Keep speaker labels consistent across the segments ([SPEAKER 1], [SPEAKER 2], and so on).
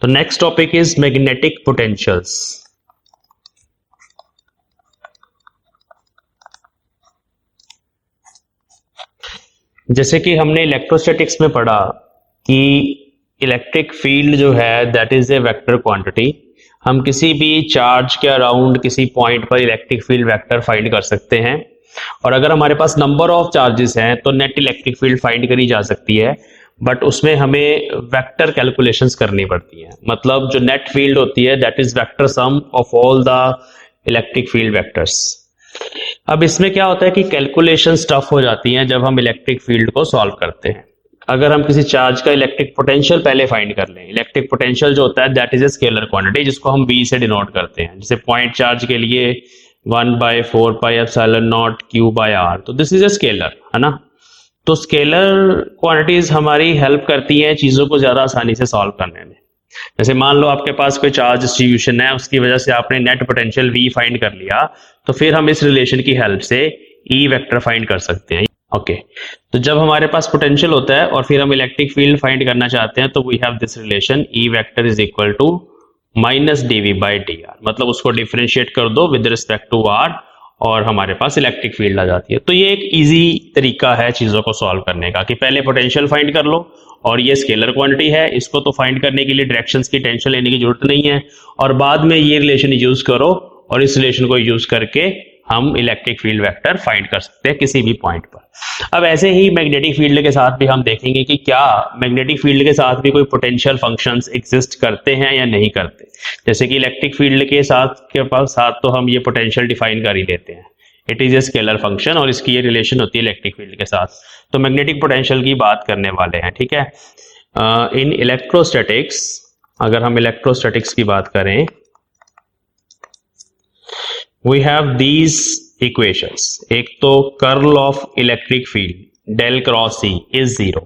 [SPEAKER 1] तो next topic is magnetic potentials. जैसे कि हमने इलेक्ट्रोस्टैटिक्स में पढ़ा कि इलेक्ट्रिक फील्ड जो है that is a vector quantity. हम किसी भी चार्ज के अराउंड किसी पॉइंट पर इलेक्ट्रिक फील्ड वेक्टर फाइंड कर सकते हैं, और अगर हमारे पास नंबर ऑफ चार्जेस हैं तो नेट इलेक्ट्रिक फील्ड फाइंड करी जा सकती है, बट उसमें हमें वेक्टर कैलकुलेशंस करनी पड़ती हैं। मतलब जो नेट फील्ड होती है that is vector sum of all the electric field vectors. अब इसमें क्या होता है कि कैलकुलेशन टफ हो जाती हैं जब हम इलेक्ट्रिक फील्ड को सॉल्व करते हैं। अगर हम किसी चार्ज का इलेक्ट्रिक पोटेंशियल पहले फाइंड कर लें, इलेक्ट्रिक पोटेंशियल जो होता है that is a scalar quantity जिसको हम V से डिनोट करते हैं। जैसे पॉइंट चार्ज के लिए 1/4πε0 Q/r, तो दिस इज ए स्केलर, है ना। तो स्केलर क्वांटिटीज हमारी हेल्प करती हैं चीजों को ज्यादा आसानी से सॉल्व करने में। जैसे मान लो आपके पास कोई चार्ज डिस्ट्रीब्यूशन है, उसकी वजह से आपने नेट पोटेंशियल V फाइंड कर लिया, तो फिर हम इस रिलेशन की हेल्प से E वेक्टर फाइंड कर सकते हैं। ओके, तो जब हमारे पास पोटेंशियल होता है और फिर हम इलेक्ट्रिक फील्ड फाइंड करना चाहते हैं तो we have this relation E vector is equal to -dV/dr। मतलब उसको डिफरेंशिएट कर दो विद रिस्पेक्ट टू r और हमारे पास इलेक्ट्रिक फील्ड आ जाती है। तो ये एक इजी तरीका है चीजों को सॉल्व करने का कि पहले पोटेंशियल फाइंड कर लो, और ये स्केलर क्वांटिटी है, इसको तो फाइंड करने के लिए डायरेक्शंस की टेंशन लेने की जरूरत नहीं है, और बाद में ये रिलेशन यूज करो और इस रिलेशन को यूज करके हम इलेक्ट्रिक फील्ड वेक्टर फाइंड कर सकते हैं किसी भी पॉइंट पर। अब ऐसे ही मैग्नेटिक फील्ड के साथ भी हम देखेंगे कि क्या मैग्नेटिक फील्ड के साथ भी कोई पोटेंशियल फंक्शंस एग्जिस्ट करते हैं या नहीं करते। जैसे कि इलेक्ट्रिक फील्ड के साथ तो हम ये पोटेंशियल डिफाइन कर ही देते हैं, it is a scalar function, और इसकी ये रिलेशन होती है इलेक्ट्रिक फील्ड के साथ। तो मैग्नेटिक पोटेंशियल की बात करने वाले हैं, ठीक है। इन इलेक्ट्रोस्टैटिक्स, अगर हम इलेक्ट्रोस्टैटिक्स की बात करें, वी हैव दीज इक्वेशंस। एक तो curl of electric field del cross E is 0।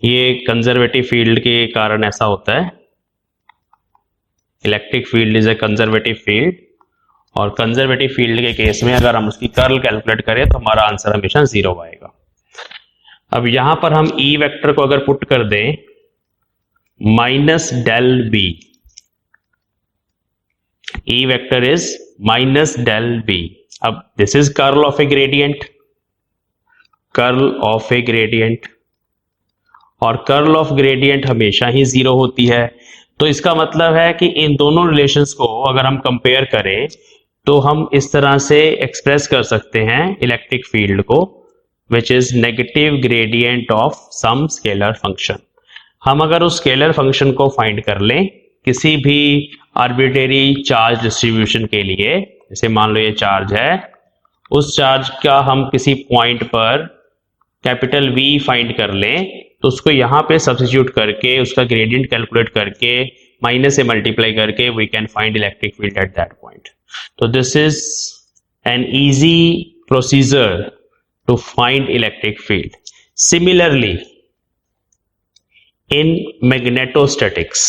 [SPEAKER 1] ये कंजर्वेटिव फील्ड के कारण ऐसा होता है। Electric field is a conservative field, और कंजर्वेटिव फील्ड के केस में अगर हम उसकी कर्ल कैलकुलेट करें तो हमारा आंसर हमेशा 0 आएगा। अब यहां पर हम E वेक्टर को अगर पुट कर दें -del B, E vector is -del B। अब this is curl of A gradient, curl of A gradient, और कर्ल ऑफ ग्रेडियंट हमेशा ही 0 होती है। तो इसका मतलब है कि इन दोनों रिलेशंस को अगर हम कंपेयर करें तो हम इस तरह से एक्सप्रेस कर सकते हैं इलेक्ट्रिक फील्ड को, which is negative gradient of some scalar function. हम अगर उस स्केलर फंक्शन को फाइंड कर लें किसी भी आर्बिट्रेरी चार्ज डिस्ट्रीब्यूशन के लिए, जैसे मान लो ये चार्ज है, उस चार्ज का हम किसी पॉइंट पर कैपिटल V फाइंड कर लें, तो उसको यहाँ पे सब्स्टिट्यूट करके उसका ग्रेडियंट कैलकुलेट करके माइनस से मल्टीप्लाई करके we can find electric field at that point. तो this is an easy procedure to find electric field. Similarly in magnetostatics,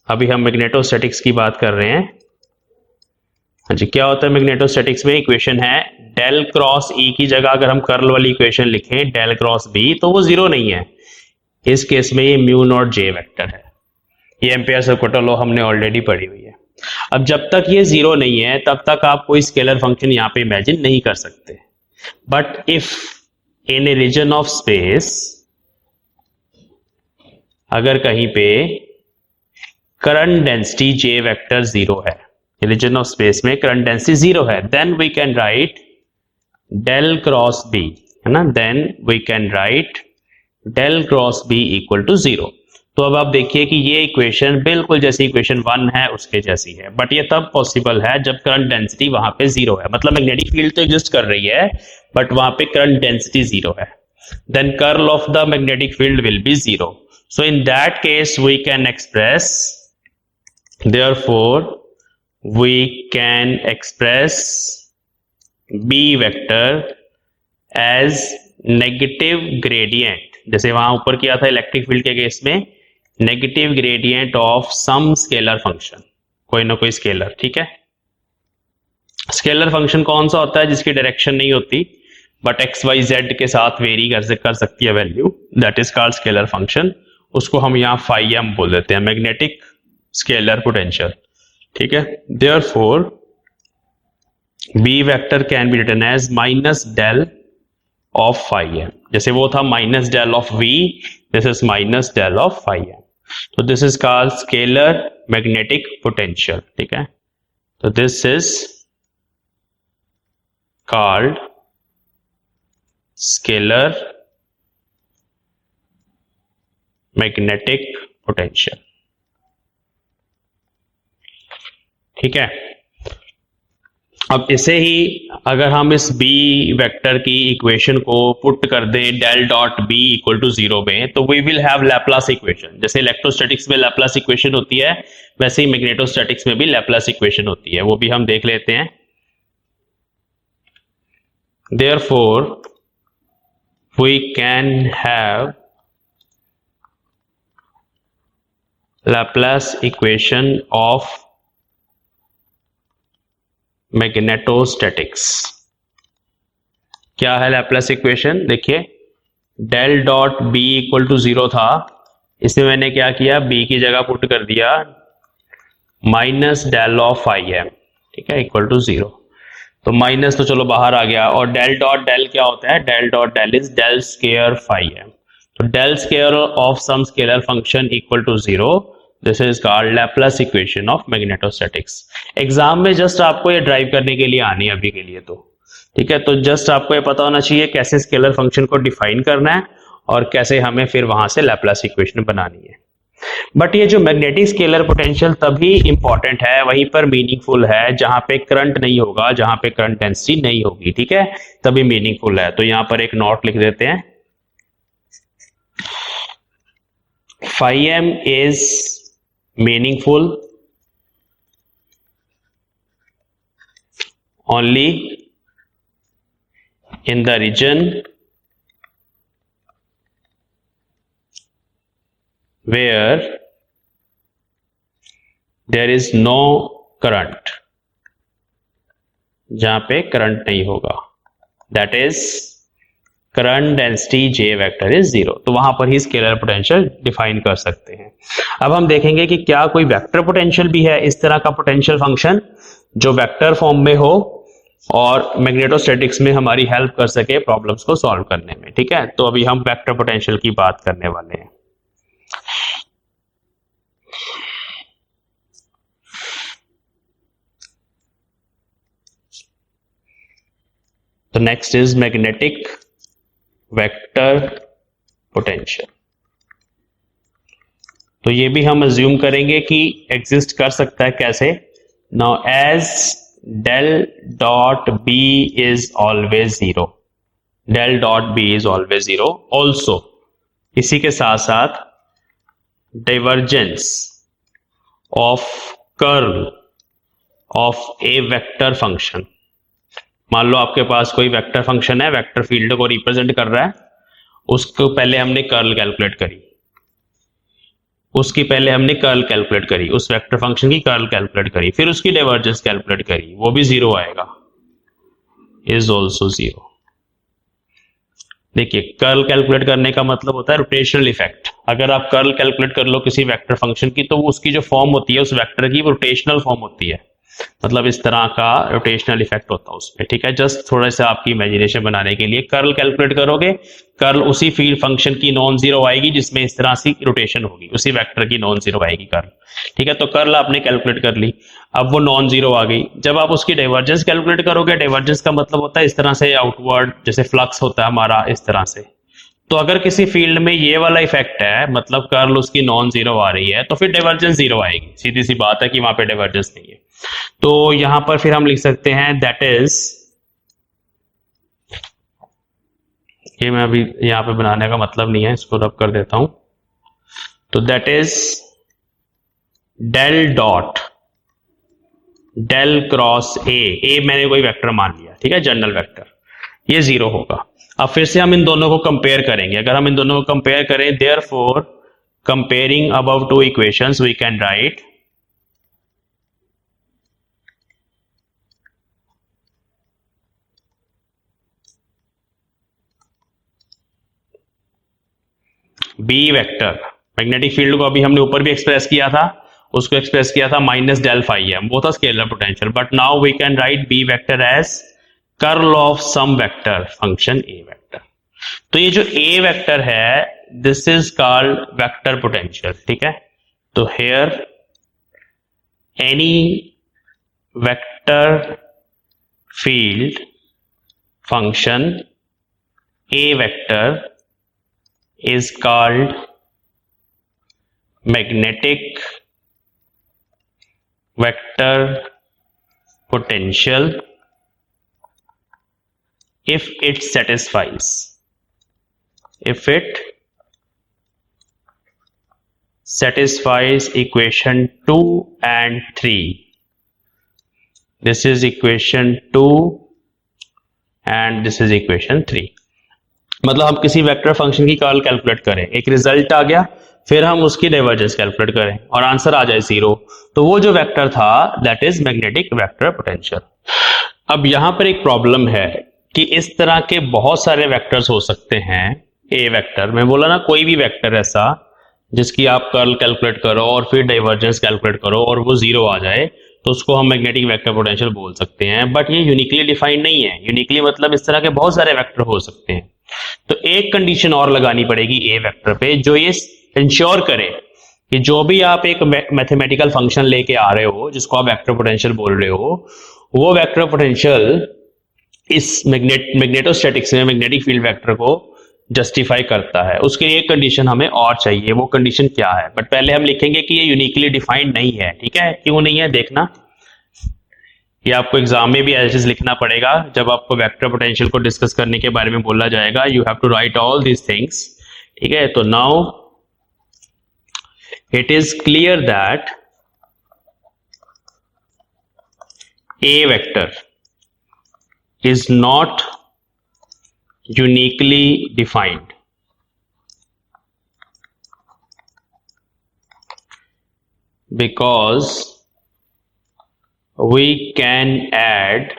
[SPEAKER 1] अभी हम मैग्नेटोस्टैटिक्स की बात कर रहे हैं। हाँ जी, क्या होता है मैग्नेटोस्टैटिक्स में? इक्वेशन है डेल क्रॉस E की जगह अगर हम कर्ल वाली इक्वेशन लिखें डेल क्रॉस B, तो वो 0 नहीं है। इस केस में ये μ0J वेक्टर है। ये एम्पियर सर्कुलर लॉ हमने ऑलरेडी पढ़ी हुई है। अब जब तक ये 0 नहीं है तब तक आप कोई स्केलर फंक्शन यहाँ पे इमेजिन नहीं कर सकते। But if in a region of space, अगर कहीं पे करंट डेंसिटी J वेक्टर 0 है, रीजन ऑफ स्पेस में करंट डेंसिटी 0 है, then we can write del cross B, है ना, then we can write del cross B equal to 0। तो अब आप देखिए कि ये इक्वेशन बिल्कुल जैसी इक्वेशन 1 है उसके जैसी है, बट ये तब पॉसिबल है जब करंट डेंसिटी वहां पे 0 है। मतलब मैग्नेटिक फील्ड तो एग्जिस्ट कर रही है बट वहां पे करंट डेंसिटी 0 है, then curl of the magnetic field will be 0। So in that case we can express, therefore we can express B vector as negative gradient, जैसे वहां ऊपर किया था इलेक्ट्रिक फील्ड के केस में, negative gradient of some scalar function, कोई ना कोई स्केलर, ठीक है। स्केलर फंक्शन कौन सा होता है? जिसकी डायरेक्शन नहीं होती बट XYZ के साथ वेरी कर सकती है value, that is called scalar function. उसको हम यहाँ फाई एम बोल देते हैं, मैग्नेटिक स्केलर पोटेंशियल। ठीक है, therefore B vector can be written as minus del of phi M. जैसे वो था minus del of V, this is minus del of phi M. तो this is called scalar magnetic potential. ठीक है, तो this is called scalar magnetic potential. ठीक है, अब इसे ही अगर हम इस बी वेक्टर की इक्वेशन को पुट कर दें del dot B equal to 0 में, तो we will have Laplace equation. जैसे इलेक्ट्रोस्टैटिक्स में लैप्लास इक्वेशन होती है, वैसे ही मैग्नेटोस्टैटिक्स में भी लैप्लास इक्वेशन होती है, वो भी हम देख लेते हैं। Therefore, we can have Laplace equation of magnetostatics। क्या है लैप्लास इक्वेशन? देखिए, del dot B equal to 0 था, इसमें मैंने क्या किया, बी की जगह पुट कर दिया minus del of I M. ठीक है, इक्वल टू 0। तो माइनस तो चलो बाहर आ गया, और डेल डॉट डेल क्या होता है, del dot del is del square phi M. तो del square of some scalar function equal to 0, this is called Laplace equation of magnetostatics. Exam में जस्ट आपको ये ड्राइव करने के लिए आनी है अभी के लिए तो। ठीक है, तो जस्ट आपको ये पता होना चाहिए कैसे स्केलर फंक्शन को डिफाइन करना है और कैसे हमें फिर वहां से लैप्लास इक्वेशन बनानी है। बट ये जो मैग्नेटिक स्केलर पोटेंशियल तभी इंपॉर्टेंट है, वहीं पर मीनिंगफुल है जहां पे करंट नहीं होगा, जहां पे करंट डेंसिटी नहीं होगी। ठीक है, तभी मीनिंगफुल है। तो यहां पर एक नोट लिख देते हैं, phi M is meaningful only in the region where there is no current, जहां पे करंट नहीं होगा, that is current density J vector is 0। तो वहां पर ही स्केलर पोटेंशियल डिफाइन कर सकते हैं। अब हम देखेंगे कि क्या कोई वेक्टर पोटेंशियल भी है, इस तरह का पोटेंशियल फंक्शन जो वेक्टर फॉर्म में हो और मैग्नेटोस्टैटिक्स में हमारी हेल्प कर सके प्रॉब्लम्स को सॉल्व करने में। ठीक है, तो अभी हम वेक्टर पोटेंशियल की बात करने वाले हैं। The next is magnetic vector potential। तो ये भी हम अज्यूम करेंगे कि एग्जिस्ट कर सकता है। कैसे? Now as del dot B is always 0, del dot B is always 0, also इसी के साथ साथ divergence of curl of a vector function. मान लो आपके पास कोई वेक्टर फंक्शन है, वेक्टर फील्ड को रिप्रेजेंट कर रहा है, उसको पहले हमने कर्ल कैलकुलेट करी, उस वेक्टर फंक्शन की कर्ल कैलकुलेट करी, फिर उसकी डाइवर्जेंस कैलकुलेट करी, वो भी 0 आएगा, इज ऑल्सो 0। देखिए, कर्ल कैलकुलेट करने का मतलब होता है रोटेशनल इफेक्ट। अगर आप कर्ल कैलकुलेट कर लो किसी वेक्टर फंक्शन की, तो उसकी जो फॉर्म होती है उस वेक्टर की, वो रोटेशनल फॉर्म होती है, मतलब इस तरह का रोटेशनल इफेक्ट होता है उसमें। ठीक है, जस्ट थोड़ा सा आपकी इमेजिनेशन बनाने के लिए कर्ल कैलकुलेट करोगे, कर्ल उसी फील्ड फंक्शन की नॉन जीरो आएगी जिसमें इस तरह सी रोटेशन होगी, उसी वेक्टर की नॉन जीरो आएगी कर्ल। ठीक है, तो कर्ल आपने कैलकुलेट कर ली, अब वो नॉन जीरो आ गई। जब आप उसकी डाइवर्जेंस कैलकुलेट करोगे, डाइवर्जेंस का मतलब होता है इस तरह से आउटवर्ड, जैसे फ्लक्स होता है हमारा इस तरह से। तो अगर किसी फील्ड में ये वाला इफेक्ट है, मतलब कर्ल उसकी नॉन जीरो आ रही है, तो फिर डाइवर्जेंस 0 आएगी। सीधी सी बात है कि वहां पे डाइवर्जेंस नहीं है। तो यहां पर फिर हम लिख सकते हैं दैट इज, ये मैं अभी यहां पे बनाने का मतलब नहीं है, इसको रब कर देता हूं। तो that is del dot del cross A मैंने कोई वेक्टर मान लिया, ठीक है, जनरल वेक्टर, ये 0 होगा। अब फिर से हम इन दोनों को कंपेयर करेंगे। अगर हम इन दोनों को कंपेयर करें, therefore comparing above two equations we can write B vector, magnetic field को अभी हमने ऊपर भी एक्सप्रेस किया था, उसको एक्सप्रेस किया था माइनस डेल फाई एम, वो था scalar potential, but now we can write B vector as curl of some vector function A vector. तो ये जो ए वेक्टर है this is called vector potential, ठीक है। तो here any vector field function A vector is called magnetic vector potential if it satisfies equation 2 and 3. This is equation 2 and this is equation 3। मतलब हम किसी vector function की curl calculate करें, एक result आ गया, फिर हम उसकी डाइवर्जेंस कैलकुलेट करें और आंसर आ जाए 0, तो वो जो वेक्टर था that is magnetic vector potential. अब यहां पर एक प्रॉब्लम है कि इस तरह के बहुत सारे वेक्टर्स हो सकते हैं। ए वेक्टर मैं बोला ना, कोई भी वेक्टर ऐसा जिसकी आप कर्ल कैलकुलेट करो और फिर डाइवर्जेंस कैलकुलेट करो और वो 0 आ जाए, तो उसको हम मैग्नेटिक वेक्टर पोटेंशियल बोल सकते हैं। बट ये यूनिकली डिफाइंड नहीं है। यूनिकली मतलब इस तरह के बहुत सारे वेक्टर हो सकते हैं। तो एक कंडीशन और लगानी पड़ेगी ए वेक्टर पे, जो ये इंश्योर करे कि जो भी आप एक मैथमेटिकल फंक्शन लेके आ रहे हो जिसको आप वेक्टर पोटेंशियल बोल रहे हो, वो वेक्टर पोटेंशियल इस मैग्नेटोस्टैटिक्स में मैग्नेटिक फील्ड वेक्टर को जस्टिफाई करता है। उसके लिए एक कंडीशन हमें और चाहिए, वो कंडीशन क्या है। बट पहले हम लिखेंगे कि ये यूनिकली डिफाइंड नहीं है, ठीक है। क्यों नहीं है देखना, ये आपको एग्जाम में भी ऐसे लिखना पड़ेगा। जब आपको वेक्टर पोटेंशियल को डिस्कस करने के बारे में बोला जाएगा, you have to write all these things, ठीक है। तो now it is clear that A vector is not uniquely defined because we can add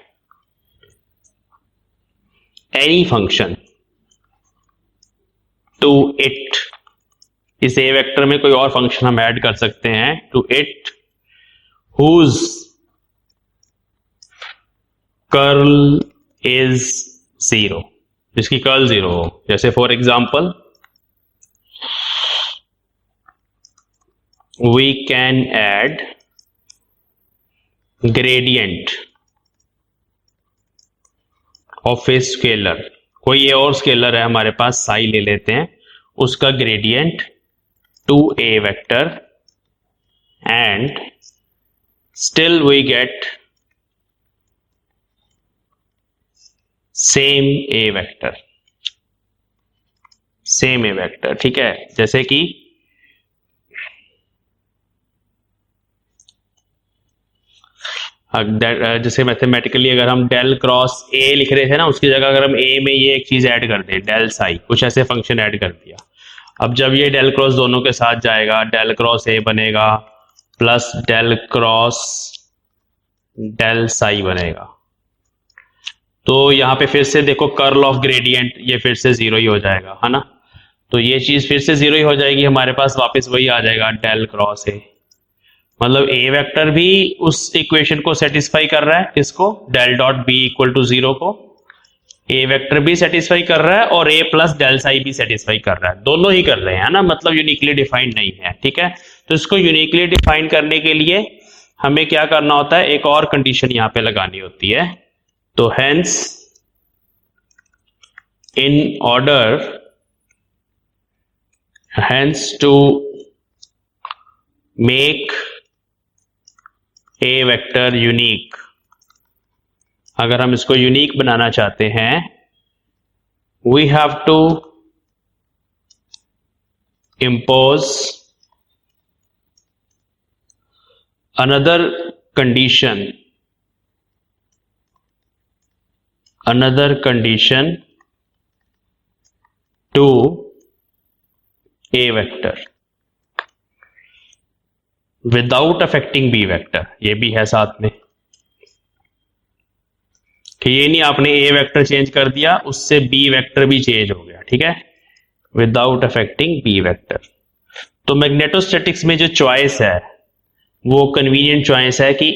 [SPEAKER 1] any function to it। इस ए वेक्टर में कोई और फंक्शन हम ऐड कर सकते हैं to it whose curl is 0, जिसकी कर्ल 0 हो। जैसे for example we can add gradient of a scalar. कोई ये और स्केलर है हमारे पास, साई ले लेते हैं, उसका gradient to A vector and still we get same A vector, same A vector, ठीक है। जैसे कि जैसे मैथमेटिकली अगर हम डेल क्रॉस ए लिख रहे थे ना, उसकी जगह अगर हम ए में ये एक चीज ऐड कर दें, डेल साई, कुछ ऐसे फंक्शन ऐड कर दिया। अब जब ये डेल क्रॉस दोनों के साथ जाएगा, डेल क्रॉस ए बनेगा plus del cross del psi बनेगा। तो यहां पे फिर से देखो कर्ल ऑफ ग्रेडियंट, ये फिर से 0 ही हो जाएगा, है ना। तो ये चीज फिर से 0 ही हो जाएगी, हमारे पास वापस वही आ जाएगा डेल क्रॉस ए। मतलब ए वेक्टर भी उस इक्वेशन को सेटिस्फाई कर रहा है, किसको, del dot B equal to 0 को। ए वेक्टर भी सेटिस्फाई कर रहा है और ए प्लस डेल साई भी सेटिस्फाई कर रहा है, दोनों ही कर रहे हैं, है ना। मतलब यूनिकली डिफाइंड नहीं है, ठीक है। तो इसको यूनिकली डिफाइन करने के लिए हमें क्या करना होता है, एक और कंडीशन यहां पे लगानी होती है। तो hence to make a vector unique, अगर हम इसको यूनिक बनाना चाहते हैं, we have to impose another condition to a vector without affecting b vector। ये भी है साथ में कि ये नहीं आपने a वेक्टर चेंज कर दिया उससे b वेक्टर भी चेंज हो गया, ठीक है, विदाउट अफेक्टिंग b वेक्टर। तो मैग्नेटोस्टैटिक्स में जो चॉइस है वो कन्वीनियंट चॉइस है कि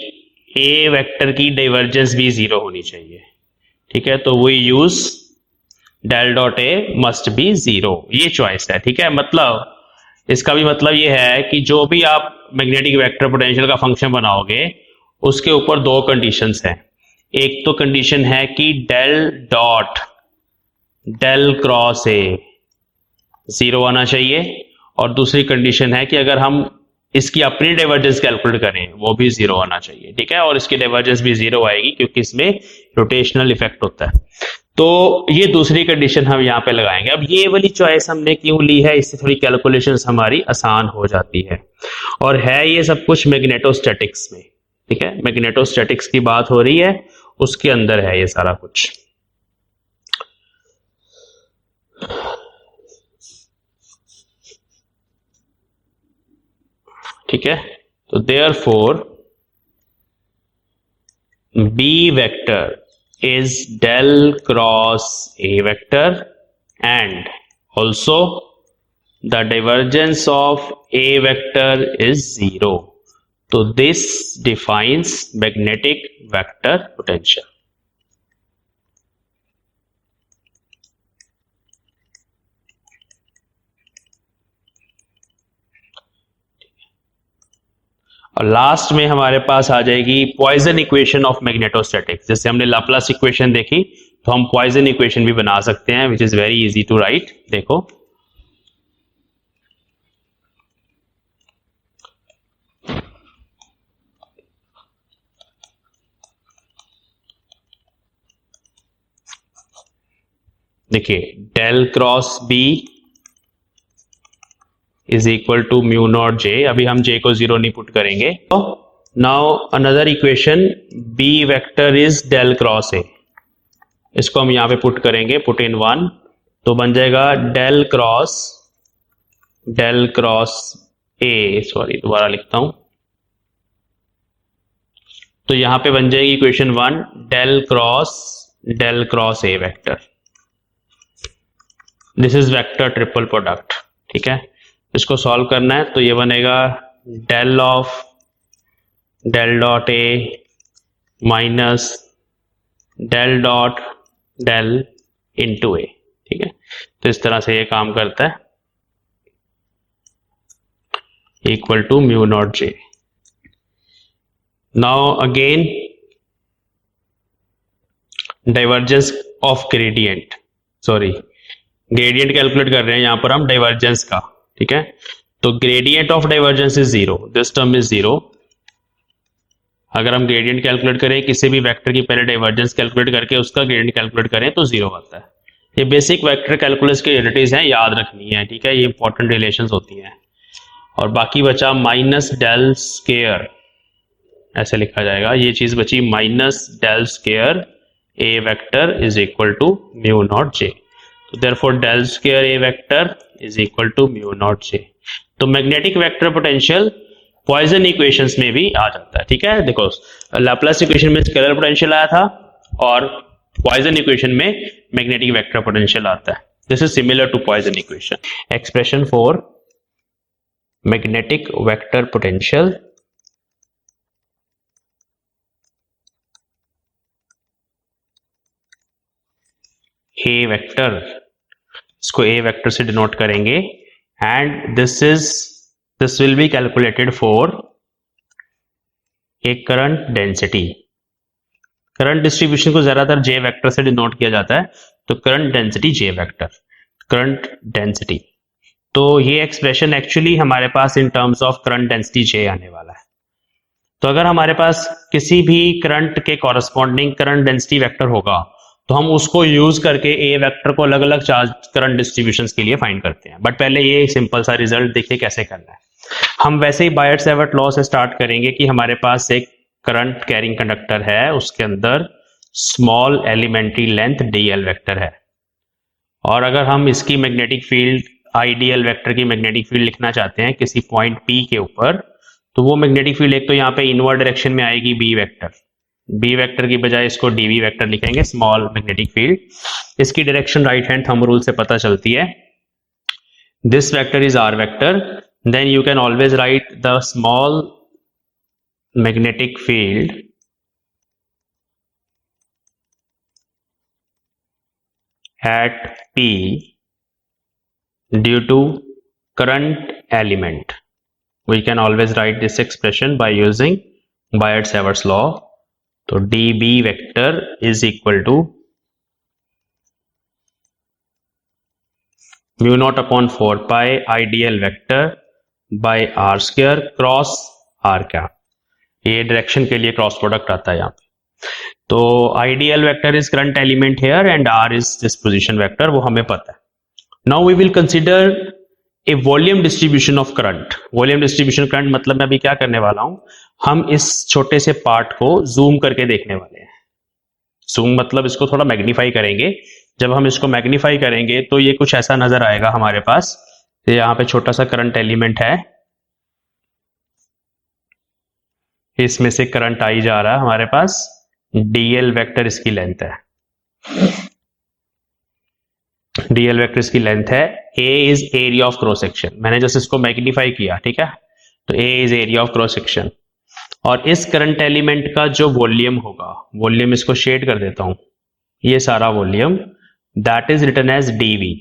[SPEAKER 1] ए वेक्टर की डाइवर्जेंस भी जीरो होनी चाहिए, ठीक है। तो we use del dot A must be zero, ये चॉइस है, ठीक है। मतलब इसका भी मतलब ये है कि जो भी आप मैग्नेटिक वेक्टर पोटेंशियल का फंक्शन बनाओगे उसके ऊपर दो कंडीशंस हैं। एक तो कंडीशन है कि del dot del cross A zero आना चाहिए, और दूसरी कंडीशन है कि अगर हम इसकी अपनी डाइवर्जेंस कैलकुलेट करें वो भी जीरो आना चाहिए, ठीक है। और इसकी डाइवर्जेंस भी जीरो आएगी क्योंकि इसमें रोटेशनल इफेक्ट होता है। तो ये दूसरी कंडीशन हम यहाँ पे लगाएंगे। अब ये वाली चॉइस हमने क्यों ली है, इससे थोड़ी कैलकुलेशंस हमारी आसान हो जाती है, और है ये सब कुछ मैग्नेटोस्टैटिक्स में, ठीक है। मैग्नेटोस्टैटिक्स की बात हो रही है, उसके अंदर है ये सारा कुछ। ठीक है, तो therefore B vector is del cross A vector and also the divergence of A vector is zero. So this defines magnetic vector potential. और लास्ट में हमारे पास आ जाएगी पॉइजन इक्वेशन ऑफ मैग्नेटोस्टैटिक्स। जैसे हमने लाप्लास इक्वेशन देखी तो हम पॉइजन इक्वेशन भी बना सकते हैं, which is very easy to write. देखो देखिए, del cross B is equal to mu naught J. अभी हम जे को जीरो नहीं पुट करेंगे। Now another equation B vector is del cross A, इसको हम यहां पे पुट करेंगे, पुट इन वन, तो बन जाएगा डेल क्रॉस ए, सॉरी दोबारा लिखता हूं, तो यहां पे बन जाएगी equation one del cross A vector. This is vector triple product, ठीक है। इसको सॉल्व करना है तो ये बनेगा del dot A minus del dot del into A, ठीक है। तो इस तरह से ये काम करता है, equal to mu naught J. Now again divergence of gradient, sorry gradient calculate कर रहे हैं यहां पर हम डाइवर्जेंस का, ठीक है। तो gradient of divergence is zero, this term is zero. अगर हम ग्रेडियंट कैलकुलेट करें किसी भी वेक्टर की, पहले डाइवर्जेंस कैलकुलेट करके उसका ग्रेडियंट कैलकुलेट करें तो जीरो आता है। ये बेसिक वेक्टर कैलकुलस की यूनिटीज हैं, याद रखनी है, ठीक है। ये इंपॉर्टेंट रिलेशंस होती हैं। और बाकी बचा माइनस डेल स्क्वायर, ऐसे लिखा जाएगा, ये चीज बची minus del square A vector is equal to mu naught J. तो therefore del square A vector is equal to mu naught J. तो magnetic vector potential Poisson equations में भी आ जाता है, ठीक है। देखो लाप्लास इक्वेशन में स्केलर पोटेंशियल आया था और पॉइजन इक्वेशन में मैग्नेटिक वेक्टर पोटेंशियल आता है। This is similar to Poisson equation. Expression for magnetic vector potential A vector, इसको ए वेक्टर से डिनोट करेंगे, and this will be calculated for a current density. Current distribution को ज्यादातर जे vector से denote किया जाता है, तो current density J vector, current density. तो ये एक्सप्रेशन एक्चुअली हमारे पास in terms of current density J आने वाला है। तो अगर हमारे पास किसी भी करंट के कॉरस्पॉन्डिंग करंट डेंसिटी वेक्टर होगा तो हम उसको यूज करके ए वेक्टर को अलग अलग चार्ज करंट डिस्ट्रीब्यूशंस के लिए फाइंड करते हैं। बट पहले ये सिंपल सा रिजल्ट देखिए कैसे करना है। हम वैसे ही बायट-सैवर्ट लॉ से स्टार्ट करेंगे कि हमारे पास एक करंट कैरिंग कंडक्टर है, उसके अंदर small elementary length DL vector है, और अगर हम इसकी मैग्नेटिक फील्ड आइडियल वेक्टर की मैग्नेटिक फील्ड लिखना चाहते हैं किसी पॉइंट पी के ऊपर, तो वो मैग्नेटिक फील्ड एक तो यहाँ पे इनवर्ड डायरेक्शन में आएगी बी वेक्टर की बजाय इसको डीवी वेक्टर लिखेंगे, स्मॉल मैग्नेटिक फील्ड। इसकी direction right hand thumb rule से पता चलती है। This vector is R vector, then you can always write the small magnetic field at P due to current element. We can always write this expression by using Biot-Savart's law. तो dB vector is equal to mu naught upon 4 pi ideal vector by r square cross r cap. ये direction के लिए cross product आता है यहाँ पे। तो I DL vector is current element here and R is this position vector, वो हमें पता है। Now we will consider a volume distribution of current. Volume distribution current मतलब मैं अभी क्या करने वाला हूं, हम इस छोटे से पार्ट को जूम करके देखने वाले हैं। जूम मतलब इसको थोड़ा मैग्नीफाई करेंगे। जब हम इसको मैग्नीफाई करेंगे तो ये कुछ ऐसा नजर आएगा हमारे पास। यहाँ पे छोटा सा करंट एलिमेंट है, इसमें से करंट आई जा रहा है हमारे पास। डीएल वेक्टर इसकी लेंथ है, डीएल वेक्टर इसकी लेंथ है। A is area of cross section, मैंने जस्ट इसको मैग्नीफाई किया, ठीक है। तो A is area of cross section, और इस करंट एलिमेंट का जो वॉल्यूम होगा, वॉल्यूम इसको शेड कर देता हूं, ये सारा volume, that is written as DV.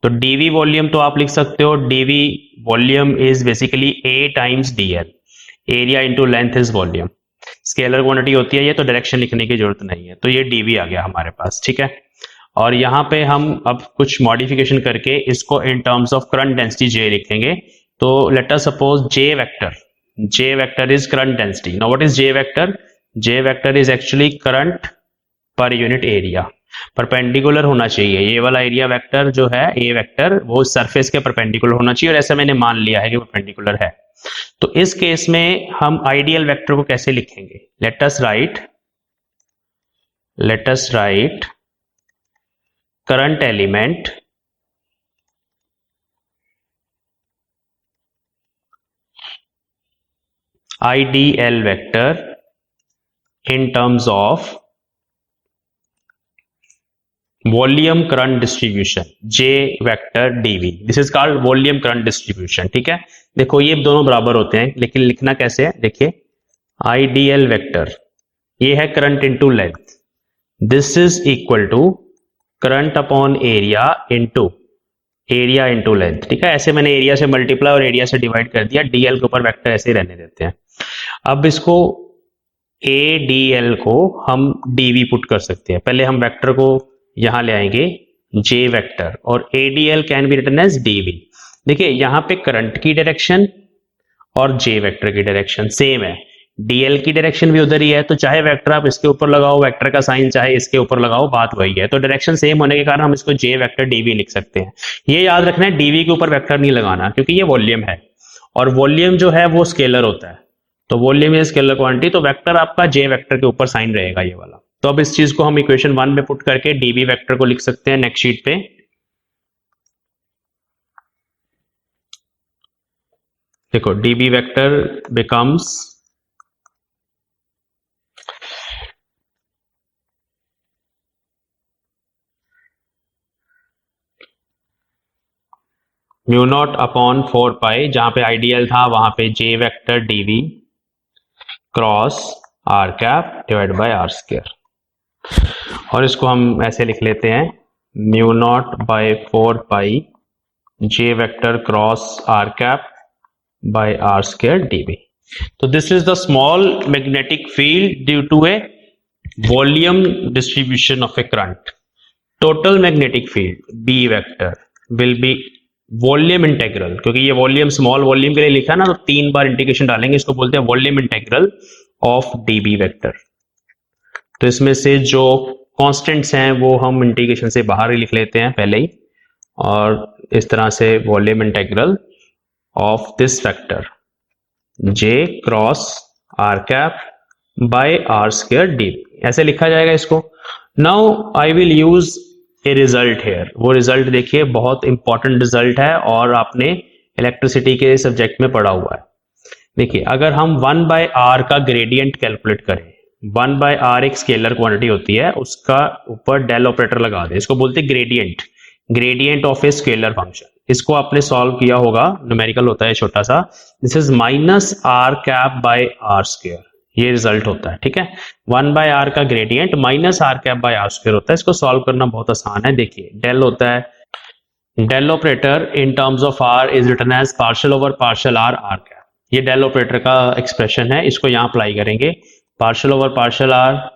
[SPEAKER 1] तो डीवी वॉल्यूम तो आप लिख सकते हो, DV volume is basically A times DL, area into length is volume. Scalar quantity होती है ये, तो डायरेक्शन लिखने की जरूरत नहीं है। तो ये डीवी आ गया हमारे पास, ठीक है। और यहाँ पे हम अब कुछ मॉडिफिकेशन करके इसको इन टर्म्स ऑफ करंट डेंसिटी जे लिखेंगे। तो let us suppose J vector is current density. Now what is J vector? J vector is actually current per unit area. Perpendicular होना चाहिए, ये वाला एरिया वेक्टर जो है, ए वेक्टर, वो सरफेस के परपेंडिकुलर होना चाहिए, और ऐसा मैंने मान लिया है कि परपेंडिकुलर है। तो इस केस में हम आइडियल वेक्टर को कैसे लिखेंगे? Let us right current element ideal vector in terms of volume current distribution J vector dV. This is called volume current distribution, ठीक है। देखो ये दोनों बराबर होते हैं, लेकिन लिखना कैसे है? देखिए आइडियल वेक्टर, ये है current into length, this is equal to current upon area into length, ठीक है। ऐसे मैंने एरिया से मल्टीप्लाई और एरिया से डिवाइड कर दिया, डीएल के ऊपर वेक्टर ऐसे ही रहने देते हैं। अब इसको ए डी एल को हम डीवी पुट कर सकते हैं। पहले हम वेक्टर को यहां ले आएंगे, जे वेक्टर, और A D L can be written as DV. देखिए यहां पे करंट की डायरेक्शन और जे वेक्टर की डायरेक्शन सेम है, डीएल की डायरेक्शन भी उधर ही है। तो चाहे वेक्टर आप इसके ऊपर लगाओ, वेक्टर का साइन चाहे इसके ऊपर लगाओ, बात वही है। तो डायरेक्शन सेम होने के कारण हम इसको जे वेक्टर डीवी लिख सकते हैं। ये याद रखना है, डीवी के ऊपर वेक्टर नहीं लगाना, क्योंकि ये वॉल्यूम है, और वॉल्यूम जो है वो स्केलर होता है। तो वॉल्यूम इज स्केलर क्वांटिटी, तो वेक्टर आपका जे वेक्टर के ऊपर साइन रहेगा ये वाला। तो अब इस चीज को हम इक्वेशन 1 में पुट करके डीवी वेक्टर को लिख सकते हैं नेक्स्ट शीट पे। देखो DV vector becomes mu naught upon 4 pi, जहां पे आइडियल था वहां पे J vector DV cross R cap divide by R square. और इसको हम ऐसे लिख लेते हैं, mu naught by 4 pi J vector cross R cap by R square DV. तो this is the small magnetic field due to a volume distribution of a current. Total magnetic field B vector will be volume integral, क्योंकि ये volume small volume के लिए लिखा ना, तो 3 बार integration डालेंगे, इसको बोलते हैं volume integral of dB vector. तो इसमें से जो कांस्टेंट्स हैं वो हम इंटीग्रेशन से बाहर ही लिख लेते हैं पहले ही, और इस तरह से volume integral of this vector J cross R cap by R square DB, ऐसे लिखा जाएगा इसको। Now I will use a result here. वो रिजल्ट देखिए बहुत इंपॉर्टेंट रिजल्ट है, और आपने इलेक्ट्रिसिटी के सब्जेक्ट में पढ़ा हुआ है। देखिए अगर हम 1 बाय आर का ग्रेडियंट कैलकुलेट करें, 1 बाय आर एक स्केलर क्वांटिटी होती है, उसका ऊपर डेल ऑपरेटर लगा दे, इसको बोलते हैं gradient. Gradient of a scalar function, इसको आपने सॉल्व किया होगा, न्यूमेरिकल होता है छोटा सा, this is minus R cap by R square, ये रिजल्ट होता है, ठीक है। 1 बाय आर का gradient minus R cap by R square होता है, इसको सॉल्व करना बहुत आसान है। देखिए डेल होता है, del operator in terms of R is written as partial over partial R R cap, ये डेल ऑपरेटर का एक्सप्रेशन है, इसको यहां अप्लाई करेंगे, partial over partial R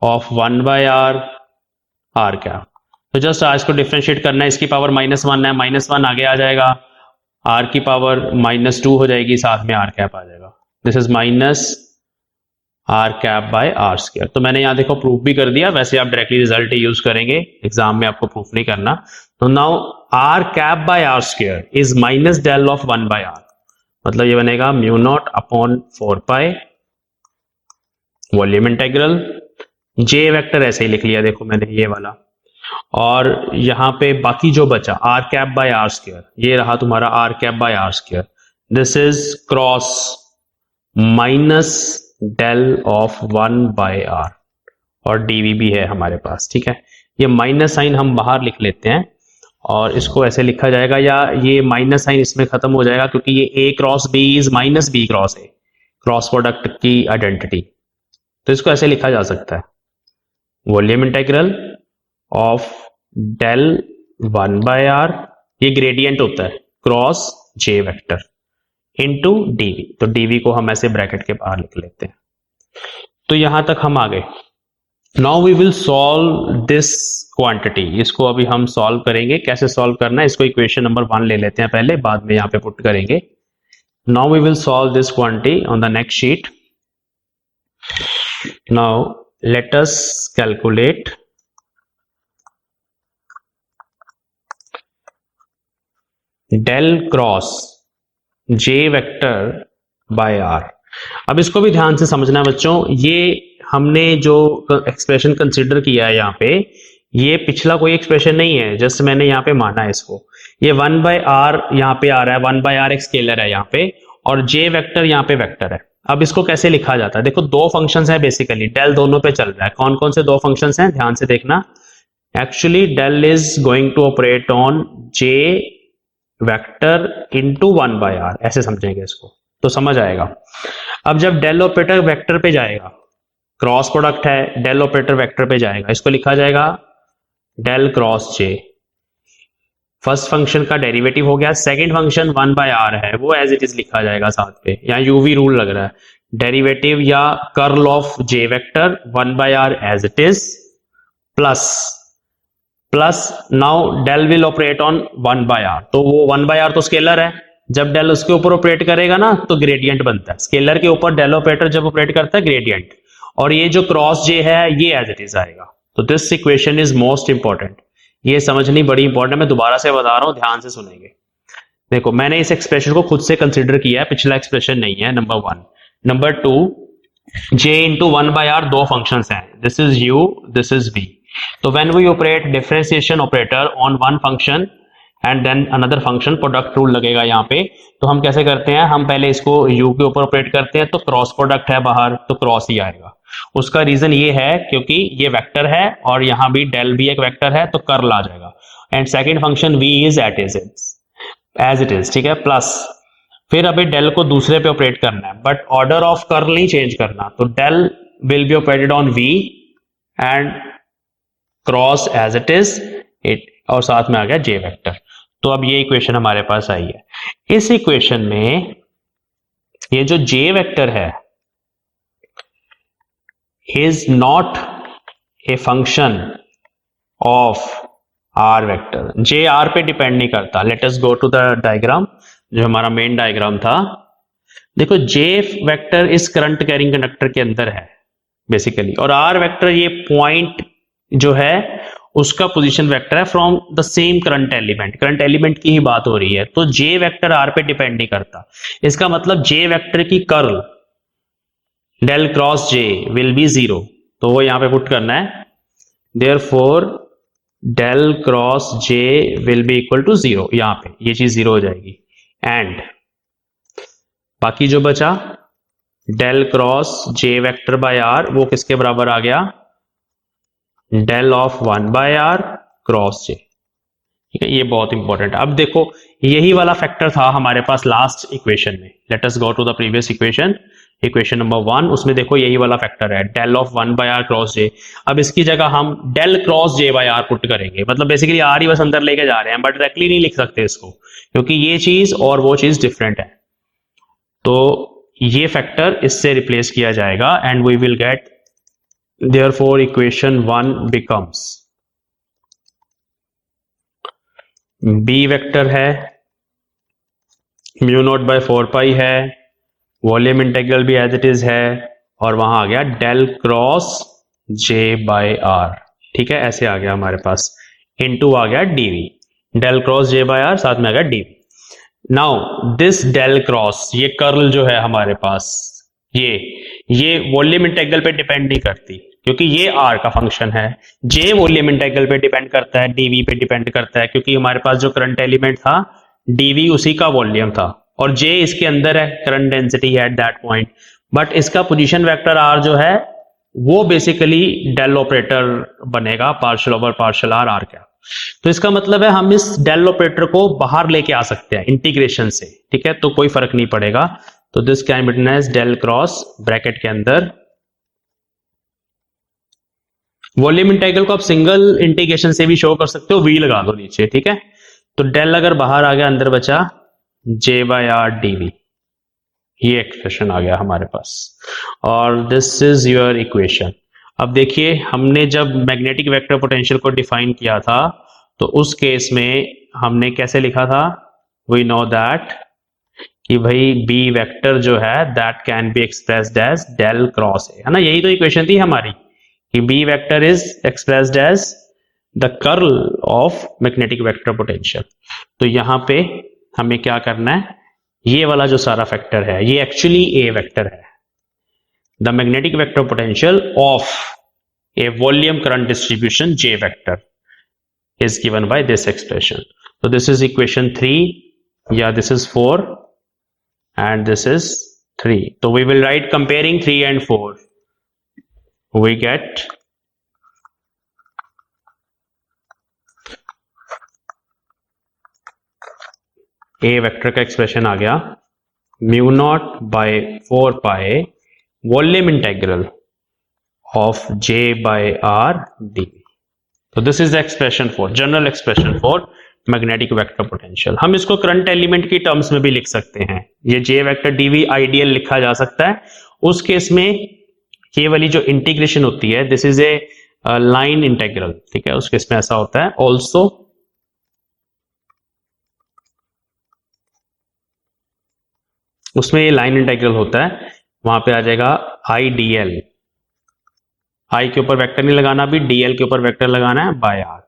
[SPEAKER 1] of 1 by R R cap. तो जस्ट इसको डिफरेंशिएट करना है, इसकी पावर -1 है, -1 आगे आ जाएगा, आर की पावर -2 हो जाएगी, साथ में आर कैप आ जाएगा, this is minus R cap by R square. तो मैंने यहाँ देखो प्रूफ भी कर दिया, वैसे आप डायरेक्टली रिजल्ट यूज करेंगे, एग्जाम में आपको प्रूफ नहीं करना। तो now R cap by R square is minus del of 1 by R, मतलब ये बनेगा mu naught upon 4 pi volume integral, J vector ऐसे ही लिख लिया देखो मैंने ये वाला, और यहां पे बाकी जो बचा R cap by R square, ये रहा तुम्हारा R cap by R square, this is cross minus del of 1 by R, और डीवी भी है हमारे पास, ठीक है। ये माइनस साइन हम बाहर लिख लेते हैं और इसको ऐसे लिखा जाएगा, या ये माइनस साइन इसमें खत्म हो जाएगा क्योंकि ये A cross B is minus B cross A, cross product की आइडेंटिटी, तो इसको ऐसे लिखा जा सकता है, volume integral of del 1 by R, ये ग्रेडियंट होता है cross J vector into DV, तो डीवी को हम ऐसे ब्रैकेट के बाहर लिख लेते हैं। तो यहां तक हम आ गए। Now we will solve this quantity, इसको अभी हम सॉल्व करेंगे, कैसे सॉल्व करना है इसको इक्वेशन नंबर 1 ले लेते हैं पहले, बाद में यहां पे पुट करेंगे। Now we will solve this quantity on the next sheet. Now let us calculate del cross J vector by R. अब इसको भी ध्यान से समझना है बच्चों, ये हमने जो एक्सप्रेशन कंसीडर किया है यहाँ पे, ये पिछला कोई एक्सप्रेशन नहीं है, जस्ट मैंने यहाँ पे माना है इसको। ये 1 बाय आर यहाँ पे आ रहा है, 1 बाय आर एक स्केलर है यहाँ पे, और जे वेक्टर यहाँ पे वेक्टर है। अब इसको कैसे लिखा जाता है, देखो दो फंक्शंस है बेसिकली, डेल दोनों पे चल रहा है। कौन कौन से दो फंक्शंस हैं ध्यान से देखना। Actually del is going to operate on J vector into 1 by R, ऐसे समझेंगे इसको तो समझ आएगा। अब जब डेल ऑपरेटर वेक्टर पे जाएगा, क्रॉस प्रोडक्ट है, डेल ऑपरेटर वेक्टर पे जाएगा, इसको लिखा जाएगा डेल क्रॉस जे। फर्स्ट फंक्शन का डेरिवेटिव हो गया, सेकंड फंक्शन 1 बाय आर है, वो एज इट इज लिखा जाएगा साथ पे, यहाँ यूवी रूल लग रहा है, डेरिवेटिव या curl of J vector 1 by R as it is, plus now del will operate on 1 by R, तो वो 1 बाय आर तो स्केलर है, जब डेल उसके ऊपर ऑपरेट करेगा ना तो ग्रेडियंट बनता है, स्केलर के ऊपर डेल ऑपरेटर जब ऑपरेट करता है ग्रेडियंट, और ये जो क्रॉस जे है ये एज इट इज आएगा। तो this equation is most important, ये समझनी बड़ी इंपॉर्टेंट, मैं दोबारा से बता रहा हूं, ध्यान से सुनेंगे। देखो मैंने इस एक्सप्रेशन को खुद से कंसिडर किया है, पिछला एक्सप्रेशन नहीं है, number 1। Number 2, J into 1 by R दो फंक्शंस हैं, this is U, this is V. तो when we operate differentiation operator on one function and then another function, product rule लगेगा यहाँ पे। तो हम कैसे करते हैं, हम पहले इसको u के ऊपर ऑपरेट करते हैं, तो क्रॉस प्रोडक्ट है बाहर, तो क्रॉस ही आएगा। उसका रीजन ये है क्योंकि ये वेक्टर है और यहाँ भी डेल भी एक वेक्टर है, तो कर्ल आ जाएगा। And second function v is as it is, ठीक है। प्लस फिर अभी डेल को दूसरे पे ऑपरेट करना है, बट ऑर्डर ऑफ कर्ल नहीं चेंज करना, तो del will be operated on v and cross as it is it, और साथ में आ गया जे वेक्टर। तो अब ये इक्वेशन हमारे पास आई है। इस इक्वेशन में ये जो जे वेक्टर है is not a function of R vector, J R पे डिपेंड नहीं करता। Let us go to the diagram, जो हमारा मेन डायग्राम था। देखो जे वेक्टर इस करंट कैरिंग कंडक्टर के अंदर है बेसिकली, और आर वेक्टर ये पॉइंट जो है उसका पोजीशन वेक्टर है from the same current element, current element की ही बात हो रही है। तो जे वेक्टर आर पे डिपेंड नहीं करता, इसका मतलब जे वेक्टर की curl del cross J will be 0, तो वो यहां पे पुट करना है, therefore del cross J will be equal to 0, यहां पे ये चीज 0 हो जाएगी। एंड बाकी जो बचा del cross J vector by R, वो किसके बराबर आ गया, del of 1 by R cross J. ठीक है, ये बहुत इंपॉर्टेंट है। अब देखो यही वाला फैक्टर था हमारे पास लास्ट इक्वेशन में। Let us go to the previous equation, equation number 1। उसमें देखो यही वाला फैक्टर है del of 1 by R cross J. अब इसकी जगह हम del cross J by R put करेंगे, मतलब बेसिकली आर ही बस अंदर लेके जा रहे हैं, बट डायरेक्टली नहीं लिख सकते इसको, क्योंकि ये चीज और वो चीज डिफरेंट है। तो ये फैक्टर इससे रिप्लेस किया जाएगा and we will get therefore equation 1 becomes, B vector है, म्यू नॉट बाय 4 पाई है, वॉल्यूम इंटीग्रल भी एज इट इज है, और वहां आ गया del cross J by R. ठीक है, ऐसे आ गया हमारे पास, इनटू आ गया dv, del cross J by R साथ में आ गया dv. Now this del cross, ये कर्ल जो है हमारे पास, ये वॉल्यूम इंटीग्रल पे डिपेंड नहीं करती, क्योंकि ये आर का फंक्शन है। जे वॉल्यूम इंटीग्रल पे डिपेंड करता है, डीवी पे डिपेंड करता है, क्योंकि हमारे पास जो करंट एलिमेंट था डीवी उसी का वॉल्यूम था, और जे इसके अंदर है, करंट डेंसिटी है एट दैट पॉइंट। बट इसका पोजीशन वेक्टर आर जो है वो बेसिकली डेल ऑपरेटर बनेगा, partial over partial R, R क्या। तो इसका मतलब है हम इस डेल ऑपरेटर को बाहर लेके आ सकते हैं इंटीग्रेशन से। ठीक है, तो कोई फर्क नहीं पड़ेगा। तो this can be written as del cross, bracket के अंदर वॉल्यूम इंटीग्रल को आप सिंगल इंटीग्रेशन से भी शो कर सकते हो, वी लगा दो नीचे। ठीक है, तो डेल अगर बाहर आ गया, अंदर बचा जे बाय आर डीवी, ये एक्सप्रेशन आ गया हमारे पास, और दिस इज योर इक्वेशन। अब देखिए हमने जब मैग्नेटिक वेक्टर पोटेंशियल को डिफाइन किया था तो उस केस में हमने कैसे लिखा था, वी नो दैट कि भाई बी वेक्टर जो है that can be expressed as del cross A, है ना। यही तो इक्वेशन थी हमारी कि B vector is expressed as the curl of magnetic vector potential. तो यहां पे हमें क्या करना है, ये वाला जो सारा फैक्टर है ये एक्चुअली ए वेक्टर है। The magnetic vector potential of A volume current distribution J vector is given by this expression. So this is equation 3, yeah, this is 4 and this is 3. So we will write comparing 3 and 4, we get a vector का expression आ गया mu naught by 4 pi volume integral of j by r dv. तो this is the expression for, general expression for magnetic vector potential. हम इसको current element की terms में भी लिख सकते हैं, ये जे वेक्टर डीवी आइडियल लिखा जा सकता है। उस केस में ये वाली जो इंटीग्रेशन होती है this is a line integral. ठीक है, उस केस में ऐसा होता है ऑल्सो उसमें ये लाइन इंटीग्रल होता है, वहां पे आ जाएगा आई डी एल, आई के ऊपर वेक्टर नहीं लगाना, अभी डीएल के ऊपर वेक्टर लगाना है by R.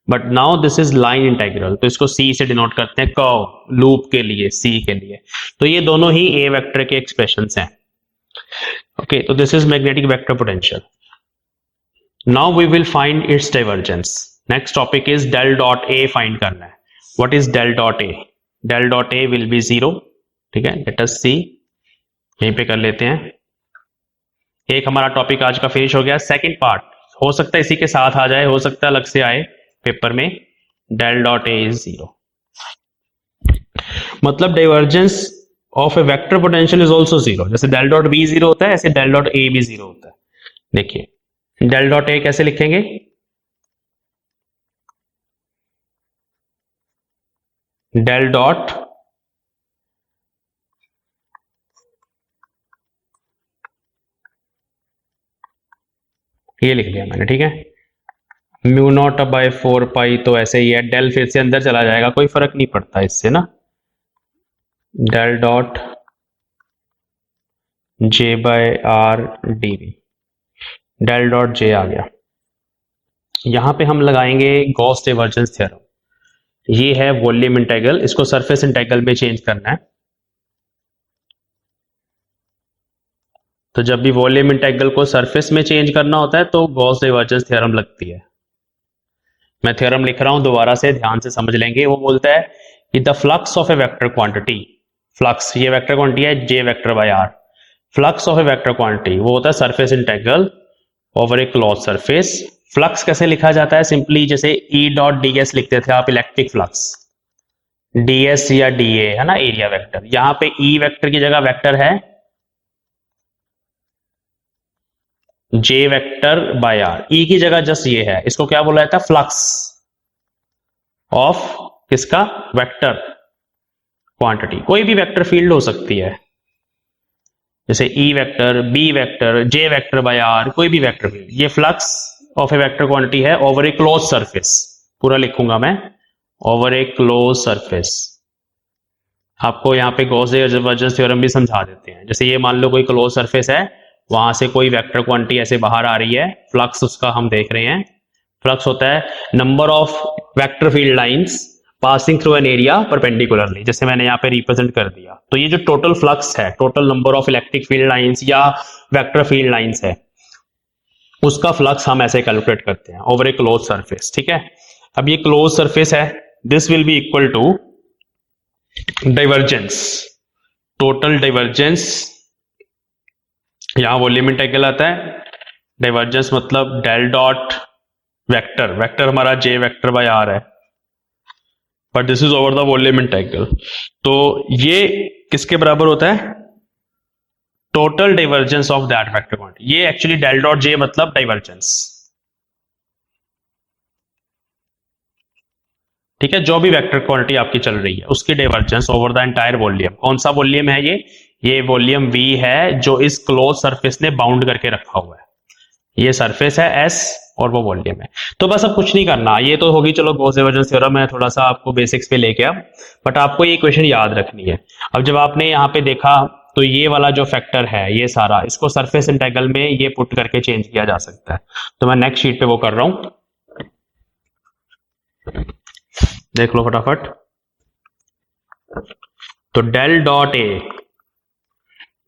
[SPEAKER 1] But now this is line integral, तो इसको सी से डिनोट करते हैं, कर्व लूप के लिए, सी के लिए। तो ये दोनों ही ए वेक्टर के एक्सप्रेशंस हैं। ओके, तो this is magnetic vector potential. Now we will find its divergence. Next topic is del dot A find करना है। What is del dot A? Del dot A will be 0। ठीक है, let us सी, यहीं पे कर लेते हैं। एक हमारा टॉपिक आज का फिनिश हो गया। सेकंड पार्ट हो सकता है इसी के साथ आ जाए, हो सकता है अलग से आए पेपर में। डेल डॉट ए इज 0, मतलब divergence of a vector potential is also 0। जैसे डेल डॉट बी 0 होता है, ऐसे डेल डॉट ए भी 0 होता है। देखिए डेल डॉट ए कैसे लिखेंगे, डेल डॉट ये लिख लिया मैंने। ठीक है, म्यू नॉट बाय 4 पाई, तो ऐसे ही है, डेल फिर से अंदर चला जाएगा, कोई फर्क नहीं पड़ता इससे ना। Del dot J by R DV, del dot J आ गया। यहां पे हम लगाएंगे गॉस डाइवर्जेंस थ्योरम। ये है वॉल्यूम इंटीग्रल, इसको सरफेस इंटीग्रल में चेंज करना है। तो जब भी वॉल्यूम इंटीग्रल को सरफेस में चेंज करना होता है तो गॉस डाइवर्जेंस थ्योरम लगती है। मैं थ्योरम लिख रहा हूं, दोबारा से ध्यान से समझ लेंगे। वो बोलता है कि the flux of a vector quantity, flux ये वेक्टर क्वांटिटी है J vector by R, flux of a vector quantity वो होता है surface integral over a close surface flux कैसे लिखा जाता है? सिंपली जैसे ई डॉट डी एस लिखते थे आप, इलेक्ट्रिक फ्लक्स, ds या da है ना, एरिया वेक्टर। यहां पे ई वेक्टर की जगह वेक्टर है जे वेक्टर बाय आर। ई की जगह जस्ट ये है, इसको क्या बोला जाता है? फ्लक्स ऑफ किसका? Vector quantity. कोई भी वेक्टर फील्ड हो सकती है, जैसे E vector, B vector, J vector by R, कोई भी वेक्टर फील्ड। ये flux of a vector quantity है ओवर ए क्लोज सरफेस। पूरा लिखूंगा मैं, ओवर ए क्लोज सरफेस। आपको यहाँ पे गॉस डाइवर्जेंस थ्योरम भी समझा देते हैं। जैसे ये मान लो कोई क्लोज सरफेस है, वहां से कोई वेक्टर क्वांटिटी ऐसे बाहर आ रही है, फ्लक्स उसका हम देख रहे हैं। फ्लक्स होता है number of vector field lines passing through an area perpendicularly, जैसे मैंने यहाँ पे रिप्रेजेंट कर दिया। तो ये जो टोटल फ्लक्स है, total number of electric field lines या वेक्टर फील्ड लाइंस है, उसका फ्लक्स हम ऐसे कैलकुलेट करते हैं ओवर ए क्लोज सरफेस। ठीक है, अब ये क्लोज सरफेस है, this will be equal to divergence, total divergence. यहां वॉल्यूम इंटीग्रल आता है, डाइवर्जेंस मतलब डेल डॉट वेक्टर, वेक्टर हमारा जे वेक्टर बाय आर है, but this is over the volume integral. तो ये किसके बराबर होता है? Total divergence of that vector quantity. ये एक्चुअली डेल डॉट जे मतलब डाइवर्जेंस। ठीक है, जो भी वेक्टर क्वांटिटी आपकी चल रही है उसकी divergence over the entire volume. कौन सा वॉल्यूम है ये वॉल्यूम V है, जो इस क्लोज सरफेस ने बाउंड करके रखा हुआ है। ये सरफेस है S और वो वॉल्यूम है। तो बस अब कुछ नहीं करना, ये तो होगी चलो गॉस डाइवर्जेंस थ्योरम है, थोड़ा सा आपको बेसिक्स पे लेके आ, बट आपको ये इक्वेशन याद रखनी है। अब जब आपने यहाँ पे देखा तो ये वाला जो फैक्टर है ये सारा, इसको सरफेस इंटीग्रल में ये पुट करके चेंज किया जा सकता है। तो मैं नेक्स्ट शीट पे वो कर रहा हूं, देख लो फटाफट। तो del dot A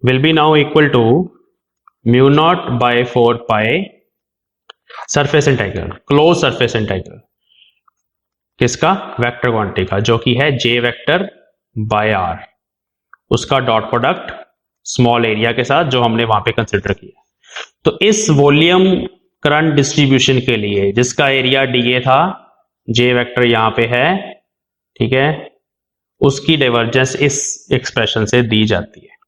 [SPEAKER 1] will be now equal to mu naught by 4 pi surface integral, close surface integral किसका? वेक्टर क्वांटिटी का, जो कि है जे वेक्टर बाय आर, उसका डॉट प्रोडक्ट स्मॉल एरिया के साथ जो हमने वहां पे कंसिडर किया। तो इस वॉल्यूम करंट डिस्ट्रीब्यूशन के लिए जिसका एरिया डीए था, जे वेक्टर यहां पे है, ठीक है, उसकी डाइवर्जेंस इस एक्सप्रेशन से दी जाती है।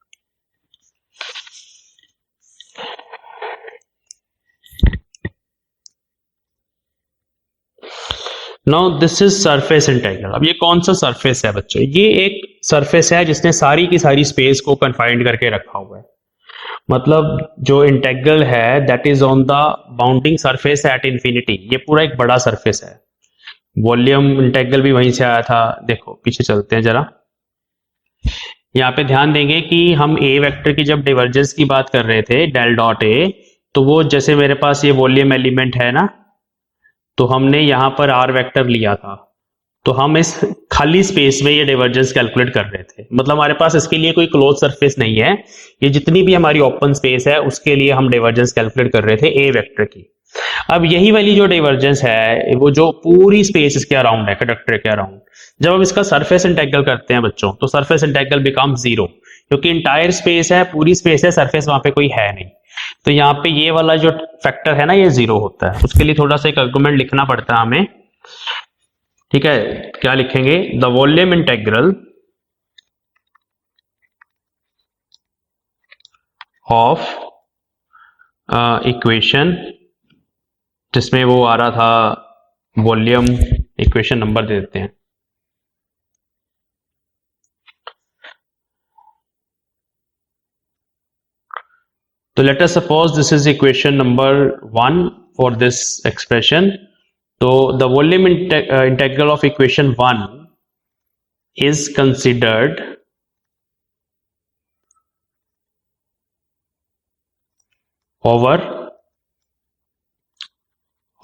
[SPEAKER 1] Now this is surface integral. अब ये कौन सा सरफेस है बच्चों? ये एक सरफेस है जिसने सारी की सारी स्पेस को कन्फाइंड करके रखा हुआ है। मतलब जो इंटीग्रल है that is on the bounding surface at infinity. ये पूरा एक बड़ा सरफेस है। वॉल्यूम इंटीग्रल भी वहीं से आया था। देखो पीछे चलते हैं जरा, यहाँ पे ध्यान देंगे कि हम ए वेक्टर की जब डाइवर्जेंस की बात कर रहे थे डेल डॉट ए, तो वो जैसे मेरे पास ये वॉल्यूम एलिमेंट है ना, तो हमने यहां पर आर वेक्टर लिया था, तो हम इस खाली स्पेस में ये डाइवर्जेंस कैलकुलेट कर रहे थे। मतलब हमारे पास इसके लिए कोई क्लोज सरफेस नहीं है, ये जितनी भी हमारी ओपन स्पेस है उसके लिए हम डाइवर्जेंस कैलकुलेट कर रहे थे ए वेक्टर की। अब यही वाली जो डाइवर्जेंस है, वो जो पूरी स्पेस इसके अराउंड है, कंडक्टर के अराउंड, जब हम इसका सरफेस इंटीग्रल करते हैं बच्चों, तो सरफेस इंटीग्रल बिकम जीरो, क्योंकि इंटायर स्पेस है, पूरी स्पेस है, सरफेस वहां पे कोई है नहीं। तो यहाँ पे ये वाला जो फैक्टर है ना, ये जीरो होता है। उसके लिए थोड़ा सा एक आर्गुमेंट लिखना पड़ता है हमें। ठीक है, क्या लिखेंगे? The volume integral of equation, जिसमें वो आ रहा था वॉल्यूम, इक्वेशन नंबर दे देते हैं, तो let us suppose this is equation number 1 for this expression. तो the volume integral of equation 1 is considered over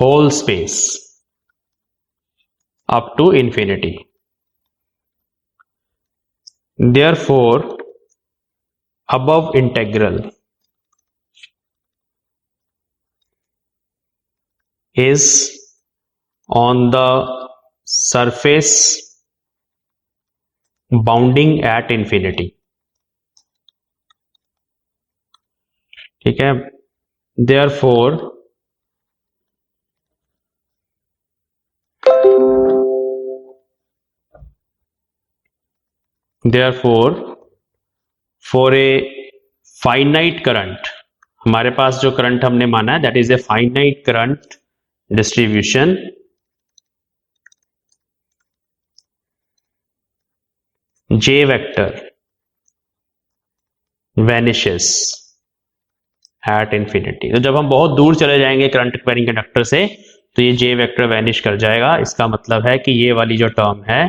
[SPEAKER 1] whole space up to infinity. Therefore, above integral is on the surface bounding at infinity. ठीक है, therefore therefore for a finite current, हमारे पास जो current हमने माना है that is a finite current distribution J vector vanishes at infinity। तो जब हम बहुत दूर चले जाएंगे करंट कैरिंग कंडक्टर से तो ये J वेक्टर वैनिश कर जाएगा। इसका मतलब है कि ये वाली जो टर्म है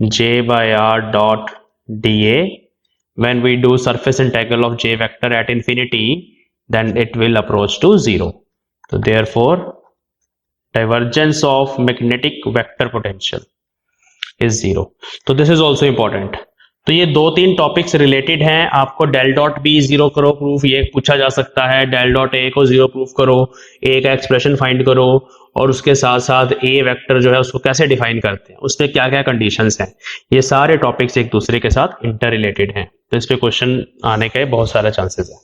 [SPEAKER 1] J by R dot dA when we do surface integral of J vector at infinity then it will approach to 0। तो therefore divergence of magnetic vector potential is 0। तो दिस इज ऑल्सो इंपॉर्टेंट। तो ये 2-3 topics related हैं। आपको del dot B 0 करो proof, ये पूछा जा सकता है। डेल डॉट ए को 0 प्रूफ करो, ए का एक्सप्रेशन फाइंड करो, और उसके साथ साथ ए वेक्टर जो है उसको कैसे डिफाइन करते हैं, उसमें क्या क्या कंडीशंस हैं, ये सारे टॉपिक्स एक दूसरे के साथ इंटर रिलेटेड हैं। तो इस पे क्वेश्चन आने के बहुत सारे चांसेस हैं।